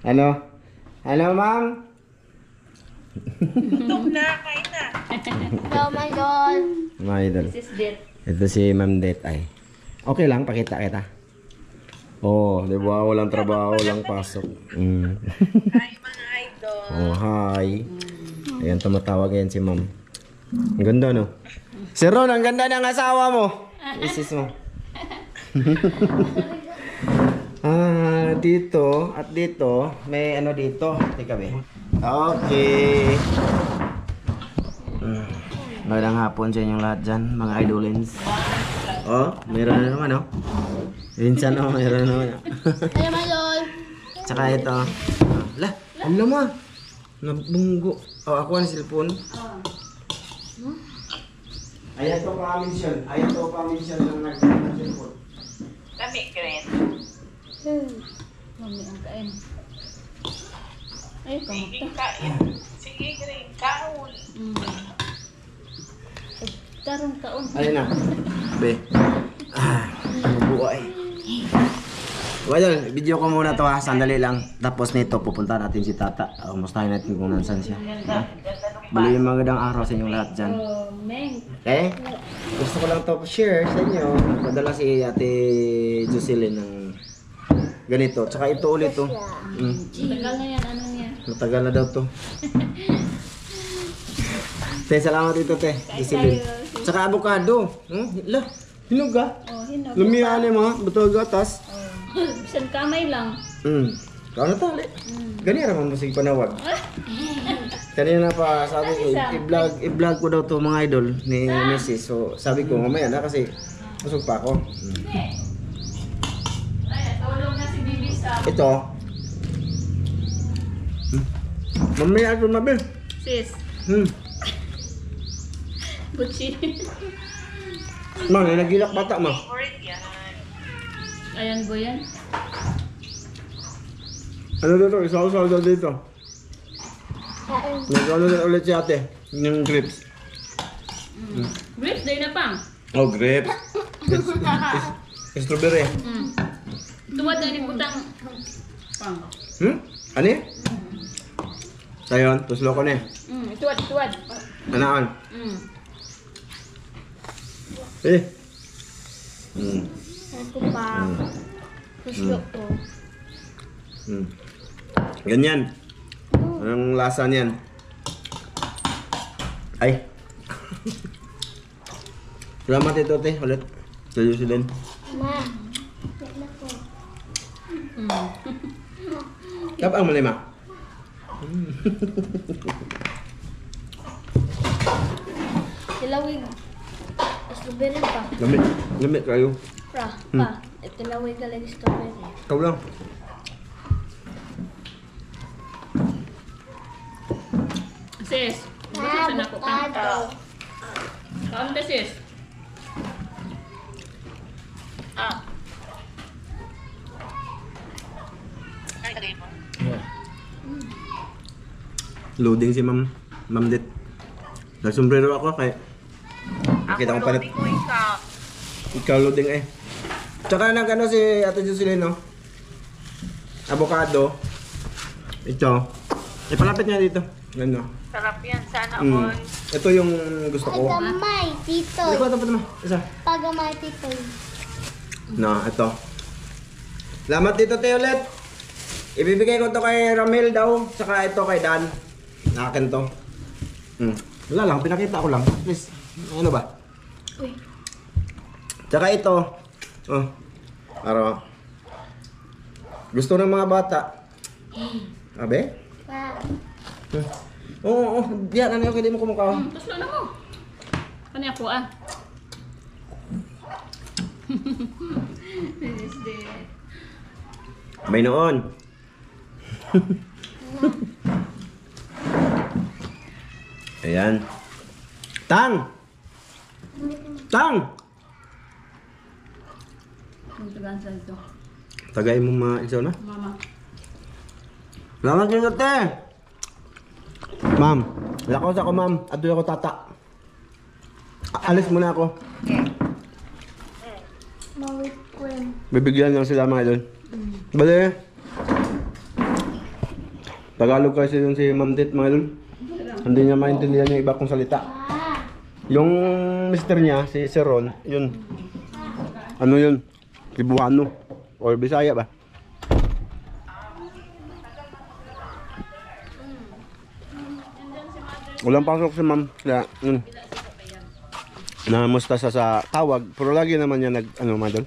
Ano? Ano, ma'am? Gutom na, kain na. Oh my God. Mga idol. This is Det. Ito si Ma'am Det ay. Okay lang, pakita kita. Oh, di ba? Walang trabaho, walang pasok. Hi mga idol. Oh, hi. Ayan, tumatawag yan si Ma'am. Ang ganda, no? Si Ron, ang ganda ng asawa mo. Isis mo. Dito at dito, may ano dito. Teka, be. Okay. Magandang hapon sa inyong lahat dyan, mga idolins. Oh, meron na naman, oh. Minsan, oh, meron na naman, oh. Ay, my God. Tsaka ito. Lah, ang lama. Nabunggo. Oh, ako ang cellphone. Ayan to pa-mention. Ayan to pa-mension ng nag-cellphone. Kami, Chris. Mami ang kain. Ay, Sige, kamuta. kain. Sige, Chris. Kaon. Tarong kaon. Ayun na. Be. Bubuhay. Well, video ko muna to ha. Sandali lang. Tapos nito, pupunta natin si Tata. Mustahin natin kung nansan siya. Bali yung magandang araw sa inyong lahat dyan. Oh, Meng. Eh, gusto ko lang to share sa inyo. Padala si Ate Jocelyn ng ganito. Tsaka ito ulit to. Tagal na yan, ano niya? Matagal na daw to. Te, salamat ito, te. Jocelyn. Tsaka avocado. Lah, hinog ah. Oh, hinog. Lumiyan yung mga buto gatas. Bisan kamay lang. Kau na tali. Ganyan naman mo sige panawag. Kanina pa sabi ko, i-vlog ko daw to mga idol ni Mrs. So sabi ko mamaya na kasi busog pa ako. Ay, tulong na si Bibi sa... Ito. Mamaya ito mabil. Sis. Butsi. Man, nagilak bata mo. Favorite yan. Ayan po yan. Ano dito? Isaw-saw daw dito. Nag-ano na ulit si ate. Yung grapes. Grapes, day na pang. Oh, grapes. Strawberry. Tuwad na ni putang pang. Ano eh? Sayon, tuslo ko na eh. Tuwad. Anaan? Eh. Ako pa. Gusto ko. Ganyan. Anong lasa niyan? Ay. Salamat ito, te. Ulit. Sayo si Len. Ma. Kapag malima. Tilawig. Strawberry pa. Lamit kayo. Pa. Tilawig ka lagi strawberry. Ikaw lang. Sis. Gusto sa nako ka. Kaon ka sis. Ay, tagay mo. Loading si Ma'am Det. Nagsombrero ako kaya nakita ko pa Ako, ko ikaw. ikaw loading eh. Tsaka nag-ano si Ate Jocelyn, no? Avocado. Ito. Ipalapit niya dito. Ano? Sarap yan. Sana all. Ito yung gusto ko. Pagamay, tito. Hindi ko ito pa isa. Pagamay, tito. No, ito. Salamat dito, te, ulit. Ibibigay ko to kay Ramel daw. Saka ito kay Dan. Akin to. Wala lang, pinakita ko lang. Please, ano ba? Uy. Tsaka ito. Oh. Araw. Gusto ng mga bata. Abe? Pa. Oo. Diyan, ano yung hindi mo kumukha? Tuslo na mo. Ano ako ah? This day. May noon. Ayan. Tang! Tang! Ang tagaan sa ito. Tagay mo mga isaw na. Mama. Salamat kayo, te! Ma'am, lakaw sa ako, ma'am. At doon ako tata. Alis muna ako. Mawit ko yun. Bibigyan lang sila mga idol. Bale, Tagalog kasi yun si Ma'am Det, mga idol. Hindi niya maintindihan yung iba kong salita. Yung mister niya, si Sir Ron, yun. Ano yun? Cebuano. Or Bisaya ba? Walang pasok si Ma'am. Kaya, yun. Namusta sa tawag. Pero lagi naman niya ano, mga idol.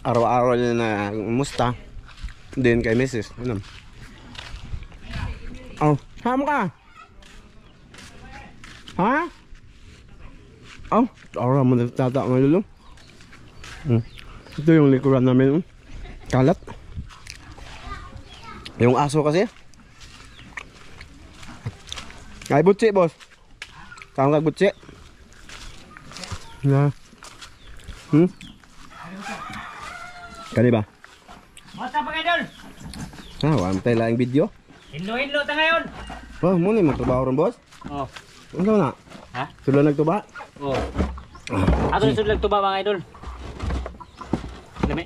Araw-araw niya na musta. Din kay Mrs. Ano? Oh, ham ka? Ha? Oh, araw mo nagtata mga idol. Ito yung likuran namin. Kalat. Yung aso kasi. Ay, butsi, boss. Tawang kag butsi. Na. Kani ba? Mata pa idol. Wala tayo lang video. Hinlo ta ngayon. Oh, muna yung magtrabaho rin, boss. Oh. Ano na? Ha? Sula nagtuba? Oh. Ato sud lang tuba mga idol. Lami.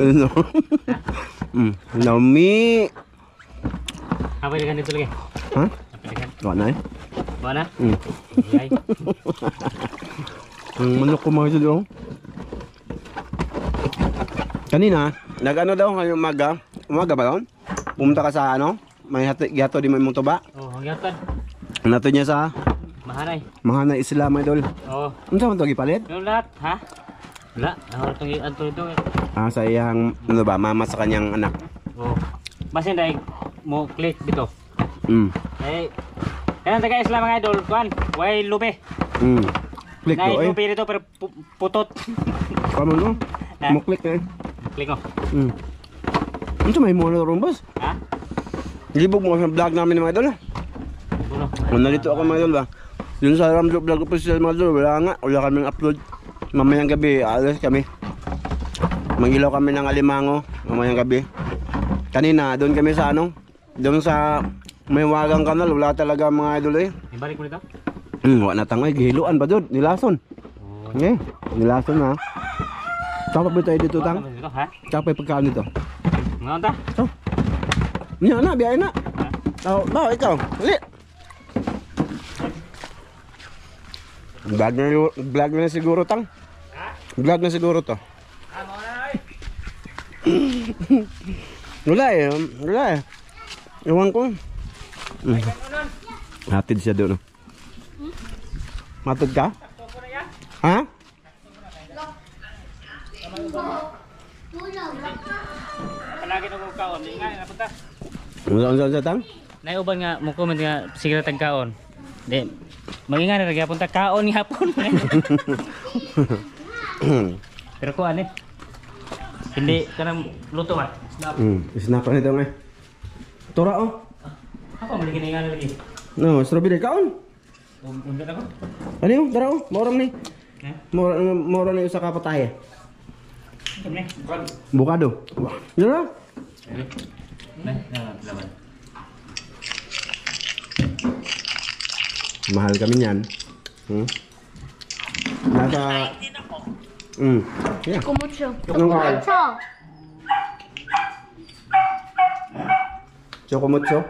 Ano? Nami. Apa ile kan dito lagi? Ha? Apa ile kan? Wala na eh. Mana? Ay. Ang manok ko mga idol. Kanina, nag-ano daw ngayong umaga? Umaga ba yun? Pumunta ka sa ano? May gato di mo imong tuba? Oh, ang yatad. Nato niya sa Mahanay. Mahana Islam idol. Oh. Ano sa ito gipalit? Yung lahat, ha? Wala, nawala itong anto ito eh. Sa iyang, ano ba, mama sa kanyang anak. Oh. Basin dahil mo click dito. Eh, kaya taga Islam mga idol, kuhan, way lube. Click Nay do eh. lube dito pero putot. Paano no? Ha? Mo click na eh. Click ko. Ano may mo na ron, boss? Ha? Libog mo sa vlog namin mga idol. Bulo. Nandito ako mga idol ba? Yun sa Ramjo vlog official mga idol, wala kaming upload. Mamayang gabi, alas kami. Mag-ilaw kami ng alimango, mamayang gabi. Kanina, doon kami sa ano? Doon sa may wagang kanal, wala talaga mga idol eh. Ibalik mo dito? Wala na tangay, gihiluan ba doon? Nilason. Okay, nilason na. Saka pa tayo dito tang? Dito, ha? Saka pa pagkaan dito. Ngayon ta? So, niya na, biyahe na. Daw, ikaw, dali. Vlog na siguro tang. Vlog na siguro to. Wala eh. Ewan ko. Hatid siya doon. Matod ka? Ha? Palagi na kong kaon. Di nga, napunta. Unsa tang? Naiuban nga, mo comment nga, sige na tagkaon. Di, mag-ingat na nagyapon ta, kaon ni hapon. Pero kuhan eh. Hindi, kanang luto ba? Snap. Snap na ito nga. Tura oh. Ako, mali nga lagi. No, strawberry kaon. Undan ako? Ano yun? Tara oh, moram ni. Eh? Moram ni usa ka patahe. Kami, bukan. Bukado. Yun na. Laban. Mahal kami niyan. Nasa... Yeah. Kumucho. Anong mahal? Chokomotso?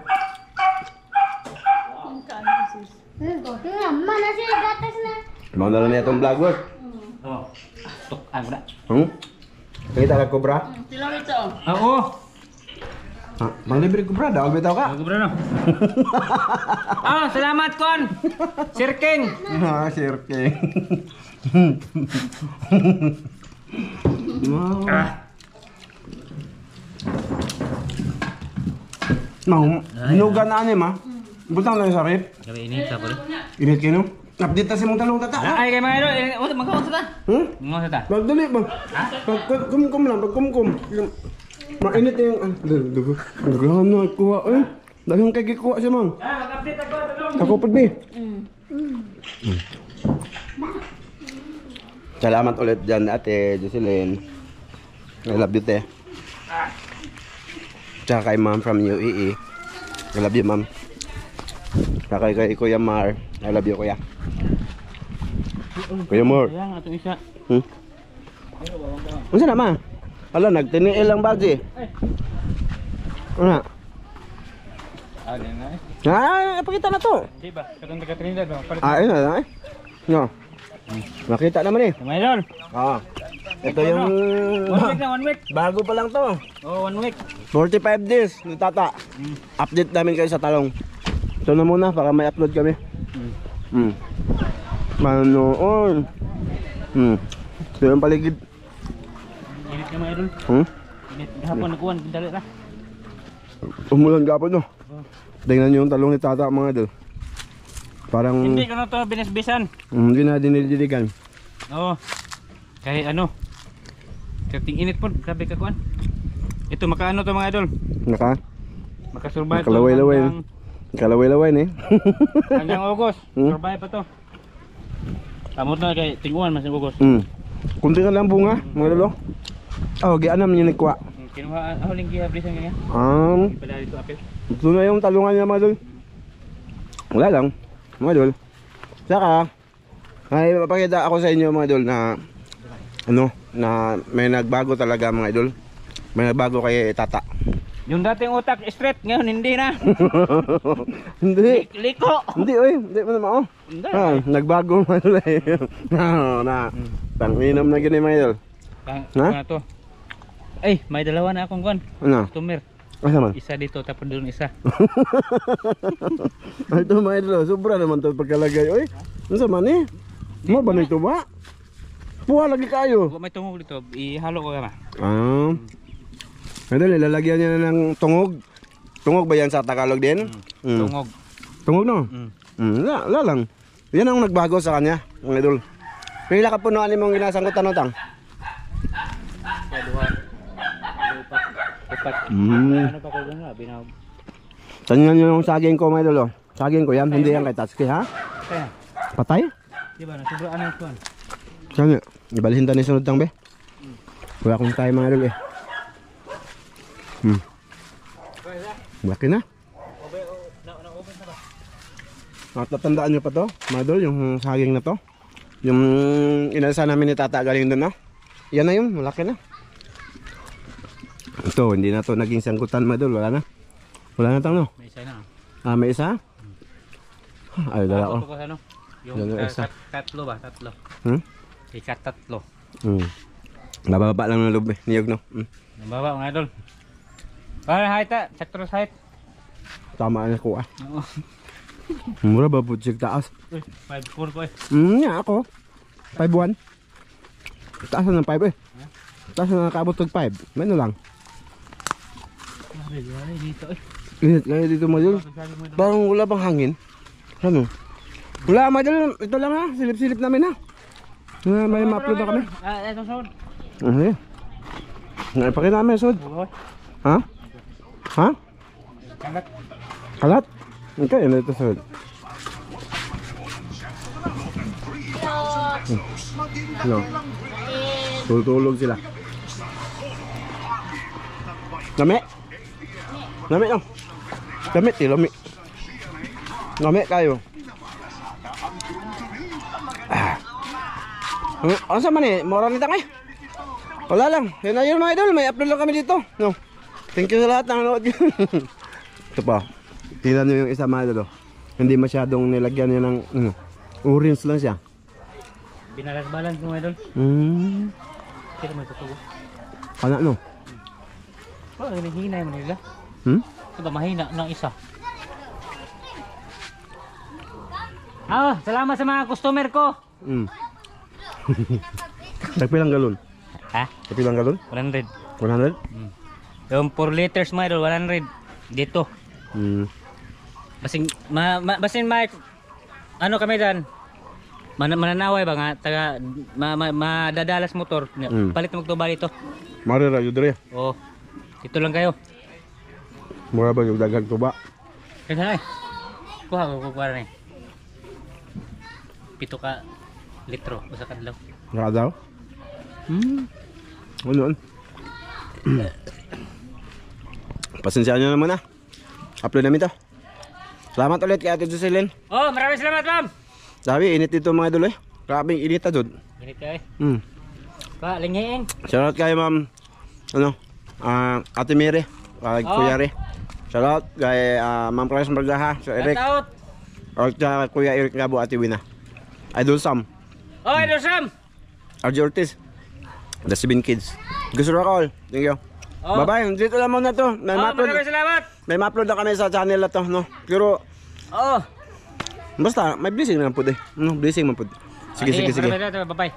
Amma na siya gatas na. Mga dala niya itong vlog boss. Oh. Tuk, ano na? Kita ka Cobra? Silang ito. Oo. Mang libre Cobra, daw bitaw ka. Ako bro no. Salamat kon. Sir King. Sir King. Mau, hinugan na ani ma. Butang lang sa rip. Gabi ini sa pala. Init kino. Update ta si mong talong tata. Ay kay mga idol, magkaon sa ta. Magkaon sa ta. Magdali ba? Pagkumkum lang, pagkumkum. Mainit yung dugo. Dugo na kuha eh. Daghang kay gikuha siya mang. Mag-update ako talong. Ako pud ni. Salamat ulit dyan ate Jocelyn. I love you te. Tsaka kay ma'am from UAE. I love you ma'am. Tsaka kay Kuya Mar. I love you kuya. Kuya Mar. Yang atong isa. Unsa na ma? Ala nagtiniil lang bagsi. Ano? Ano na eh? Napakita na to. Di ba? Katong taga Trinidad ba? Ayun na eh. No. Nakita naman eh. Mga idol. Ito yung 1 week na, 1 week. bago pa lang to. Oh, 1 week. 45 days ni Tata. Update namin kayo sa talong. Ito na muna para may upload kami. Manoon. Ito yung paligid. Init ka mga idol. Init. Hapon nagkuhan. Dali na. Umulan gapon no. Tingnan nyo yung talong ni Tata mga idol. Parang Hindi ko na ito binisbisan. hindi na dinidiligan. Oo. Kahit ano. Kating init po. Grabe ka kuhan. Ito makaano to mga idol. Makasurvive to. Kalaway-laway. Kalaway-laway eh. Hanggang August. Survive pa to. Kamot na kay tinguan mas August. Kunti ka lang bunga mga idol. Oh, gianam niyo ni Kwa. Kinuha ako lang gihablisan kanya. Pala dito apil. Ito na yung talungan niya mga idol. Wala lang mga idol. Saka ay papakita ako sa inyo mga idol na ano, na may nagbago talaga mga idol. May nagbago kay Tata. Yung dating utak straight ngayon hindi na. Hindi. Liko. Hindi oy, hindi mo naman oh. Hindi. Nagbago man ulit. Na. Tanginom na gini mga idol. Ano to? Ay, may dalawa na akong kuan. Ano? Customer. Asa man? Isa dito tapos doon isa. Ay to mga idol, sobra naman to pagkalagay oy. Unsa man eh? Mo ba nito ba? Puha lagi kayo. Kung may tungog dito, ihalo ko kama. Idol, ilalagyan niya na ng tungog. Tungog ba yan sa Tagalog din? Tungog. Tungog no? Wala lang. Yan ang nagbago sa kanya, mga idol. Pila ka punuan mong ginasangkutan no tang? Duha. Upat. Ano pa ko gano'n? Binawag. Tanyan nyo yung saging ko mga idol. Saging ko yan, hindi yan kay Tatsuki ha? Kaya? Patay? Diba, nasubraan na ito. Saan nga? Ibalihin ta ni sunod tang be? Wala akong tayo mga idol eh. Laki na. Natatandaan nyo pa to, mga idol, yung saging na to. Yung inalsa namin ni Tata galing doon no? Yan na yun, malaki na. Ito, hindi na to naging sangkutan mga idol, wala na. Wala na tang no? May isa na. May isa? Ay, dala ko. Ano? Yung Dala isa. tatlo ba? Tatlo. Ikatatlo. Nababa lang ng loob eh, niyog no? Nababa mga idol. Para height sector height. Tama na ko ah. Oo. Mura ba po check taas? 5'4" ko eh. Nga ako. 5'1". Taas na ng 5 eh. Taas na nakabot ng 5. May lang. Grabe dito eh. Init kaya dito mga idol. Parang wala bang hangin? Ano? Wala mga idol. Ito lang ha. Silip-silip namin ha. May ma-upload na kami. Itong sound. Naipakita namin sud. Ha? Ha? Kalat. Kalat? Okay, ano ito sud? Hello. Tulog sila. Lami? Lami lang. Lami, lami. Lami kayo. Ano sa man eh? Mura nitang eh. Wala lang. Yan na yun mga idol. May upload lang kami dito. No. Thank you sa lahat ng nanood. Ito pa. Tingnan nyo yung isa mga idol. Hindi masyadong nilagyan niya ng orange lang siya. Binalas-balance mo idol. Kaya mo itutubo. Kana no? Oh, hinahinay mo nila. Ito ba mahina ng isa? Salamat sa mga customer ko. Tagpilang galon? Ha? Tagpilang galon? 100. 100? Yung 4 liters mo idol, 100. Dito. Basing ano kami dyan? Mananaway ba nga taga madadalas motor. Palit mo tuba dito. Marira yun dre. Oh. Dito lang kayo. Mura ba yung daghang tuba? Kaya eh. Kuha na eh. 7 ka litro usa ka adlaw. Naka daw? Ano? Pasensya nyo naman na. Upload namin to. Salamat ulit kay Ate Jocelyn. Oh, maraming salamat ma'am. Sabi, init dito mga idol eh. Grabing init na dun. Init ka eh. Shoutout kayo ma'am. Ate Mire. Kuya Re. Shoutout kay Ma'am Clarice Margaha, Sir Eric. Out. Or kay Kuya Eric Gabo, Ate Wina. Idol Sam. Oh, Idol Sam. RJ Ortiz. The 7 Kids. Gusto rin all. Thank you. Oh. Bye-bye. Dito lang muna to. Maraming salamat. May ma-upload na kami sa channel na to, no? Pero, Oh. basta, may blessing naman po eh. No, blessing man po. Sige. Bye-bye.